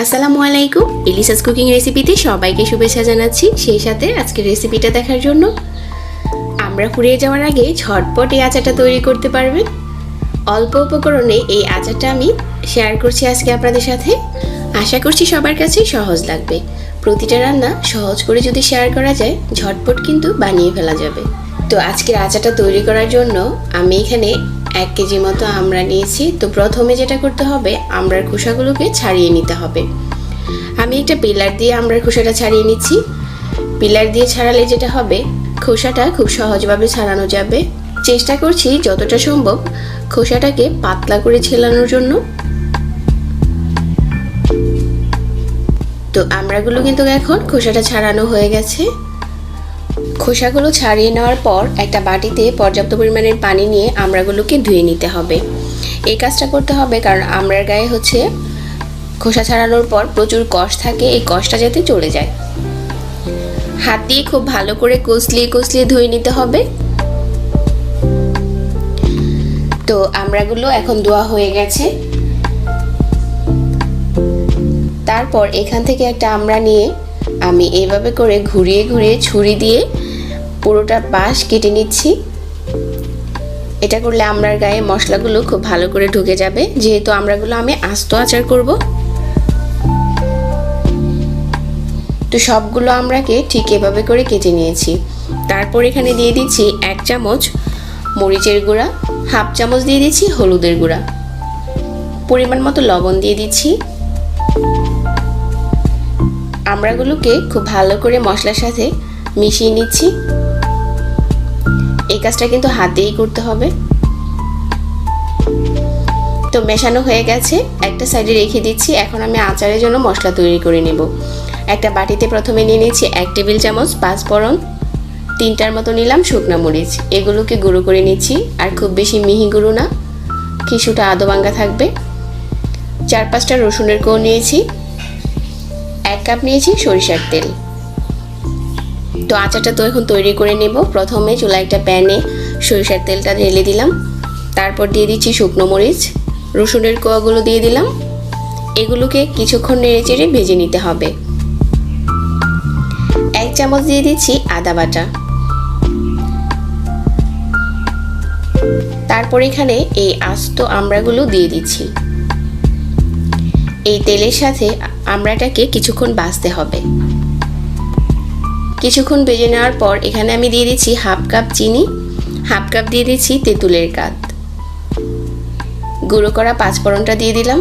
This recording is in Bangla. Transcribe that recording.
আসসালামু আলাইকুম। এলিসাস কুকিং রেসিপিতে সবাইকে শুভেচ্ছা জানাচ্ছি। সেই সাথে আজকের রেসিপিটা দেখার জন্য আমরা ফুরিয়ে যাওয়ার আগে ঝটপট এই আচারটা তৈরি করতে পারবেন। অল্প উপকরণে এই আচারটা আমি শেয়ার করছি আজকে আপনাদের সাথে। আশা করছি সবার কাছে সহজ লাগবে। প্রতিটা রান্না সহজ করে যদি শেয়ার করা যায়, ঝটপট কিন্তু বানিয়ে ফেলা যাবে। তো আজকের আচারটা তৈরি করার জন্য আমি এখানে 1 কেজি মতো আমড়া নিয়েছি। তো প্রথমে যেটা করতে হবে, আমড়ার খোসাগুলোকে ছাড়িয়ে নিতে হবে। আমি একটা পিলার দিয়ে আমড়ার খোসাটা ছাড়িয়ে নিচ্ছি। পিলার দিয়ে ছাড়ালে যেটা হবে, খোসাটা খুব সহজভাবে ছাড়ানো যাবে। চেষ্টা করছি যতটা সম্ভব খোসাটাকে পাতলা করে ছেলানোর জন্য। তো আমড়াগুলো কিন্তু এখন খোসাটা ছাড়ানো হয়ে গেছে। খোসাগুলো ছাড়িয়ে নেওয়ার পর একটা বাটিতে পর্যাপ্ত পরিমাণের পানি নিয়ে আমড়াগুলোকে ধুয়ে নিতে হবে। এই কাজটা করতে হবে কারণ আমড়ার গায়ে খোসা ছাড়ানোর পর প্রচুর কষ থাকে, এই কষটা যাতে চলে যায়। হাত দিয়ে খুব ভালো করে কষলিয়ে ধুয়ে নিতে হবে। তো আমড়াগুলো এখন ধোয়া হয়ে গেছে। তারপর এখান থেকে একটা আমড়া নিয়ে আমি এইভাবে করে ঘুরিয়ে ছুরি দিয়ে পুরোটা পাশ কেটে নিচ্ছি। এটা করলে আমড়ার গায়ে মশলাগুলো খুব ভালো করে ঢুকে যাবে, যেহেতু আমড়াগুলো আমি আস্ত আচার করব। তো সবগুলো আমড়াকে ঠিক এভাবে করে কেটে নিয়েছি। তারপর এখানে দিয়ে দিচ্ছি 1 চামচ মরিচের গুঁড়া, 1/2 চামচ দিয়ে দিচ্ছি হলুদের গুঁড়া, পরিমাণ মতো লবণ দিয়ে দিচ্ছি। আমড়াগুলোকে খুব ভালো করে মশলার সাথে মিশিয়ে নিচ্ছি। এই কাজটা কিন্তু হাতেই করতে হবে। তো মেশানো হয়ে গেছে, একটা সাইডে রেখে দিচ্ছি। এখন আমি আচারের জন্য মশলা তৈরি করে নেব। একটা বাটিতে প্রথমে নিয়ে নিচ্ছি 1 টেবিল চামচ পাঁচফোড়ন, 3টার মতো নিলাম শুকনা মরিচ। এগুলোকে গুঁড়ো করে নিচ্ছি, আর খুব বেশি মিহি গুঁড়ো না, কিছুটা আদা ভাঙা থাকবে। 4-5টা রসুনের কোয়া নিয়েছি। 1 কাপ নিয়েছি সরিষার তেল। তো আচারটা তো এখন তৈরি করে নেব। প্রথমে চুলায় একটা প্যানে সরিষার তেলটা ঢেলে দিলাম। তারপর দিয়ে দিচ্ছি শুকনো মরিচ, রসুনের কোয়াগুলো দিয়ে দিলাম। এগুলোকে কিছুক্ষণ নেড়েচেড়ে ভেজে নিতে হবে। 1 চামচ দিয়ে দিচ্ছি আদা বাটা। তারপর এখানে এই আস্ত আমড়াগুলো দিয়ে দিচ্ছি। এই তেলের সাথে আমড়াটাকে কিছুক্ষণ ভাজতে হবে। কিছুক্ষণ ভেজে নেওয়ার পর এখানে আমি দিয়ে দিচ্ছি 1/2 কাপ চিনি, 1/2 কাপ দিয়ে দিচ্ছি তেঁতুলের কাঠ, গুঁড়ো করা পাঁচফোড়নটা দিয়ে দিলাম।